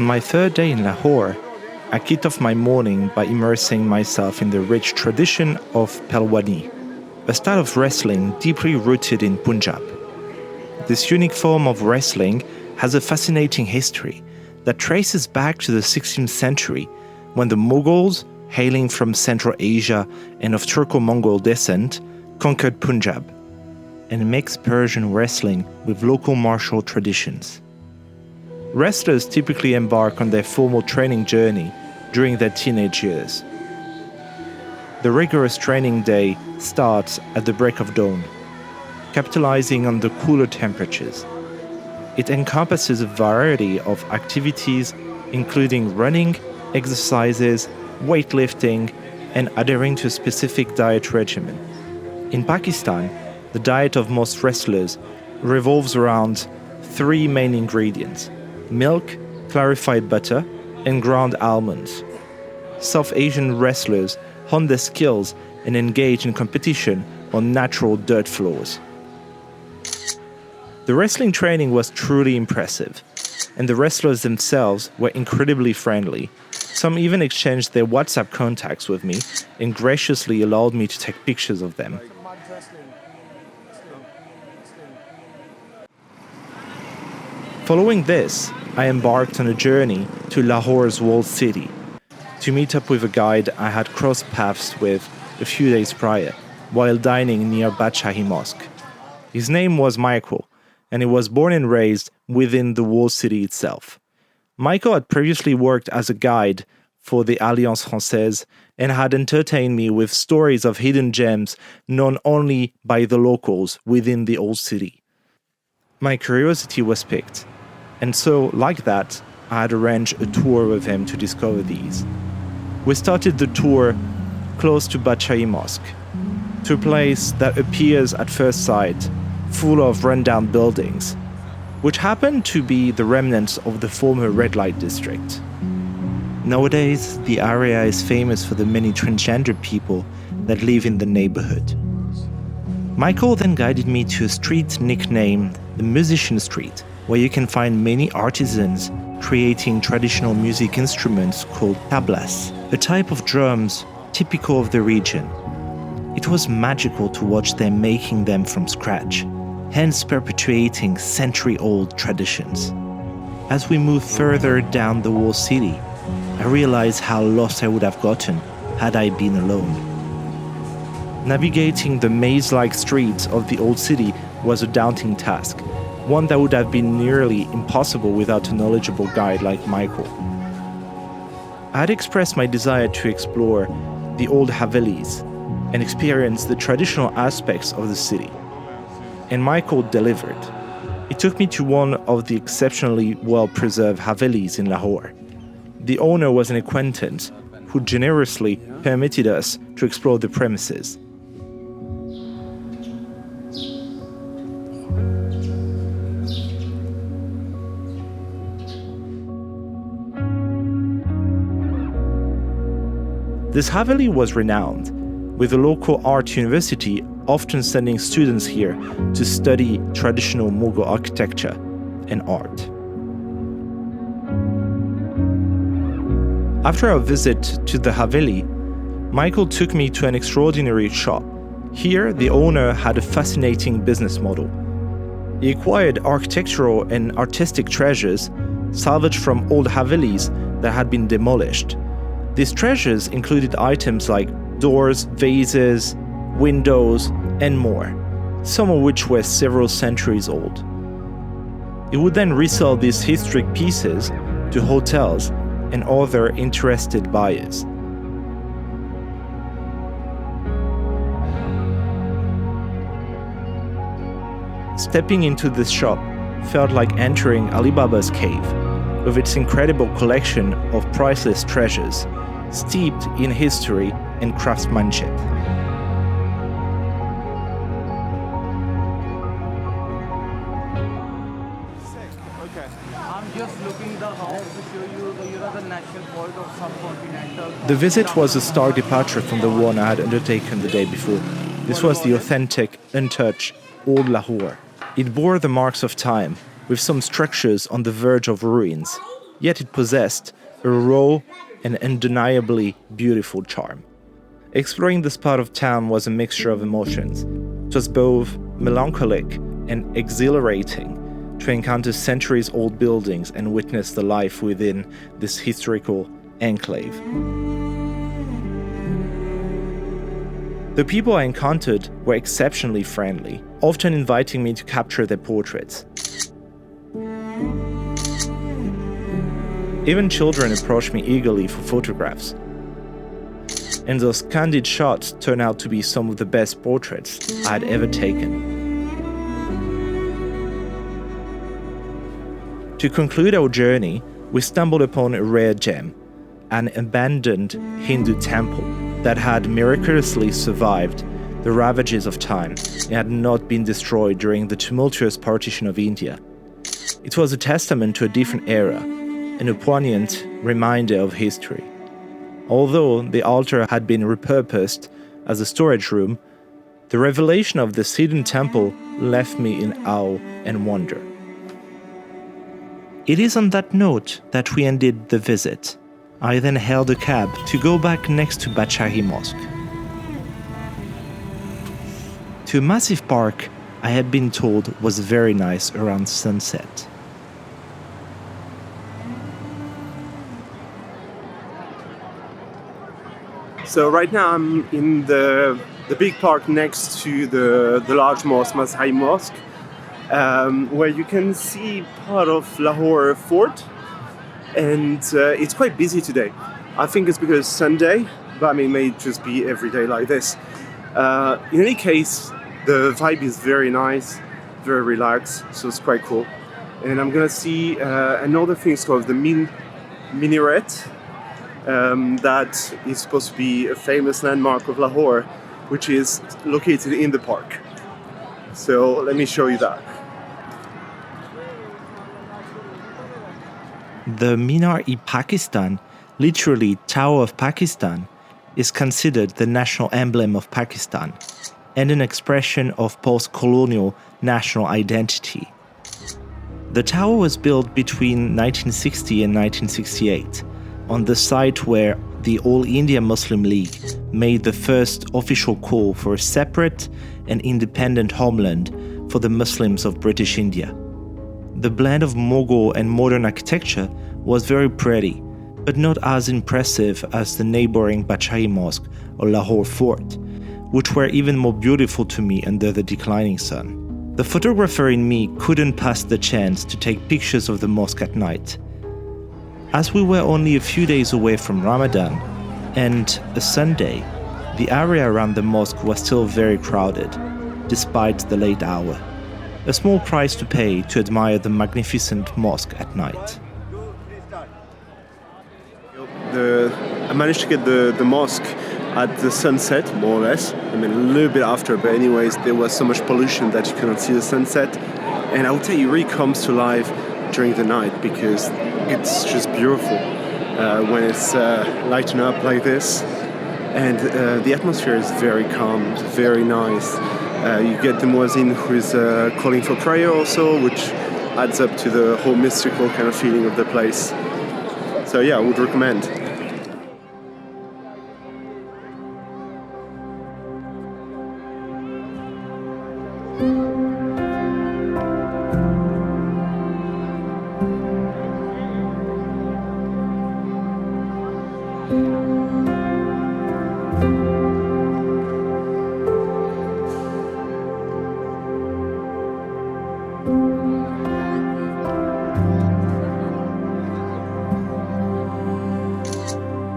my third day in Lahore, I kicked off my morning by immersing myself in the rich tradition of Pelwani, a style of wrestling deeply rooted in Punjab. This unique form of wrestling has a fascinating history that traces back to the 16th century when the Mughals, hailing from Central Asia and of Turco-Mongol descent, conquered Punjab and mixed Persian wrestling with local martial traditions. Wrestlers typically embark on their formal training journey during their teenage years. The rigorous training day starts at the break of dawn, capitalizing on the cooler temperatures. It encompasses a variety of activities, including running, exercises, weightlifting, and adhering to a specific diet regimen. In Pakistan, the diet of most wrestlers revolves around three main ingredients: milk, clarified butter, and ground almonds. South Asian wrestlers hone their skills and engage in competition on natural dirt floors. The wrestling training was truly impressive, and the wrestlers themselves were incredibly friendly. Some even exchanged their WhatsApp contacts with me and graciously allowed me to take pictures of them. Following this, I embarked on a journey to Lahore's Walled City to meet up with a guide I had crossed paths with a few days prior while dining near Badshahi Mosque. His name was Michael, and he was born and raised within the Walled City itself. Michael had previously worked as a guide for the Alliance Française and had entertained me with stories of hidden gems known only by the locals within the old city. My curiosity was piqued, and so, like that, I had arranged a tour with him to discover these. We started the tour close to Badshahi Mosque, to a place that appears at first sight full of rundown buildings, which happen to be the remnants of the former red light district. Nowadays, the area is famous for the many transgender people that live in the neighborhood. Michael then guided me to a street nicknamed the Musician Street, where you can find many artisans creating traditional music instruments called tablas, a type of drums typical of the region. It was magical to watch them making them from scratch, hence perpetuating century-old traditions. As we moved further down the Walled City, I realized how lost I would have gotten had I been alone. Navigating the maze-like streets of the old city was a daunting task, one that would have been nearly impossible without a knowledgeable guide like Michael. I had expressed my desire to explore the old Havelis and experience the traditional aspects of the city, and Michael delivered. He took me to one of the exceptionally well-preserved Havelis in Lahore. The owner was an acquaintance who generously permitted us to explore the premises. This Haveli was renowned, with the local art university often sending students here to study traditional Mughal architecture and art. After our visit to the Haveli, Michael took me to an extraordinary shop. Here, the owner had a fascinating business model. He acquired architectural and artistic treasures salvaged from old Havelis that had been demolished. These treasures included items like doors, vases, windows, and more, some of which were several centuries old. He would then resell these historic pieces to hotels and other interested buyers. Stepping into this shop felt like entering Alibaba's cave, with its incredible collection of priceless treasures, steeped in history and craftsmanship. Okay, I'm just looking the house to show you the national fort of subcontinental. The visit was a stark departure from the one I had undertaken the day before. This was the authentic, untouched, old Lahore. It bore the marks of time, with some structures on the verge of ruins, yet it possessed a raw and undeniably beautiful charm. Exploring this part of town was a mixture of emotions. It was both melancholic and exhilarating to encounter centuries-old buildings and witness the life within this historical enclave. The people I encountered were exceptionally friendly, often inviting me to capture their portraits. Even children approached me eagerly for photographs. And those candid shots turned out to be some of the best portraits I had ever taken. To conclude our journey, we stumbled upon a rare gem, an abandoned Hindu temple that had miraculously survived the ravages of time and had not been destroyed during the tumultuous partition of India. It was a testament to a different era and a poignant reminder of history. Although the altar had been repurposed as a storage room, the revelation of this hidden temple left me in awe and wonder. It is on that note that we ended the visit. I then hailed a cab to go back next to Bachahi Mosque. To a massive park I had been told was very nice around sunset. So right now I'm in the big park next to the large mosque, Masai Mosque, where you can see part of Lahore Fort, and it's quite busy today. I think it's because it's Sunday, but I mean, it may just be every day like this. In any case, the vibe is very nice, very relaxed, so it's quite cool. And I'm gonna see another thing called the minar-e-pakistan. That is supposed to be a famous landmark of Lahore, which is located in the park. So let me show you that. The minar-e-Pakistan, literally Tower of Pakistan, is considered the national emblem of Pakistan and an expression of post-colonial national identity. The tower was built between 1960 and 1968 on the site where the All India Muslim League made the first official call for a separate and independent homeland for the Muslims of British India. The blend of Mughal and modern architecture was very pretty, but not as impressive as the neighboring Bachahi Mosque or Lahore Fort, which were even more beautiful to me under the declining sun. The photographer in me couldn't pass the chance to take pictures of the mosque at night. As we were only a few days away from Ramadan and a Sunday, the area around the mosque was still very crowded, despite the late hour. A small price to pay to admire the magnificent mosque at night. I managed to get the mosque at the sunset, more or less. I mean, a little bit after, but anyways, there was so much pollution that you couldn't see the sunset. And I would say it really comes to life during the night because it's just beautiful when it's lighting up like this. And the atmosphere is very calm, very nice. You get the muezzin who is calling for prayer also, which adds up to the whole mystical kind of feeling of the place. So yeah, I would recommend.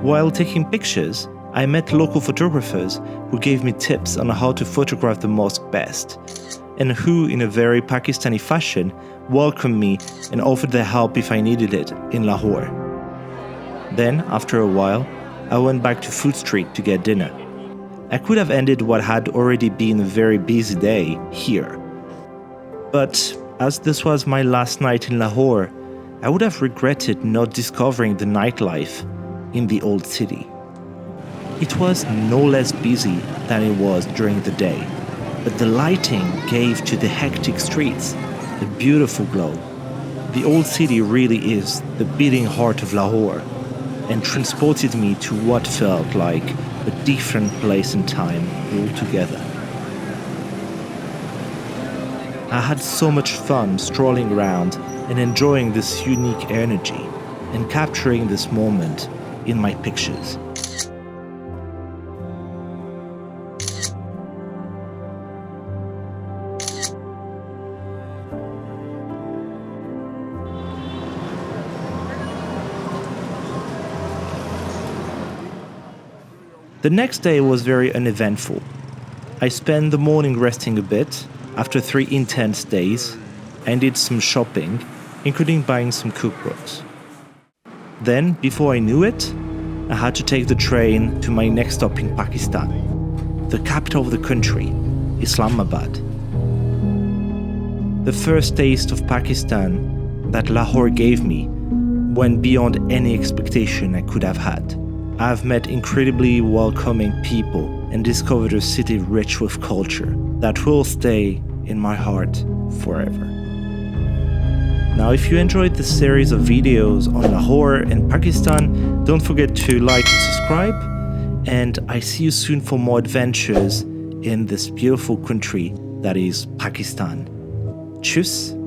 While taking pictures, I met local photographers who gave me tips on how to photograph the mosque best, and who, in a very Pakistani fashion, welcomed me and offered their help if I needed it in Lahore. Then, after a while, I went back to Food Street to get dinner. I could have ended what had already been a very busy day here. But as this was my last night in Lahore, I would have regretted not discovering the nightlife in the old city. It was no less busy than it was during the day, but the lighting gave to the hectic streets a beautiful glow. The old city really is the beating heart of Lahore and transported me to what felt like a different place and time altogether. I had so much fun strolling around and enjoying this unique energy and capturing this moment in my pictures. The next day was very uneventful. I spent the morning resting a bit after 3 intense days and did some shopping, including buying some cookbooks. Then, before I knew it, I had to take the train to my next stop in Pakistan, the capital of the country, Islamabad. The first taste of Pakistan that Lahore gave me went beyond any expectation I could have had. I've met incredibly welcoming people and discovered a city rich with culture that will stay in my heart forever. Now, if you enjoyed this series of videos on Lahore and Pakistan, don't forget to like and subscribe, and I see you soon for more adventures in this beautiful country that is Pakistan. Tschüss!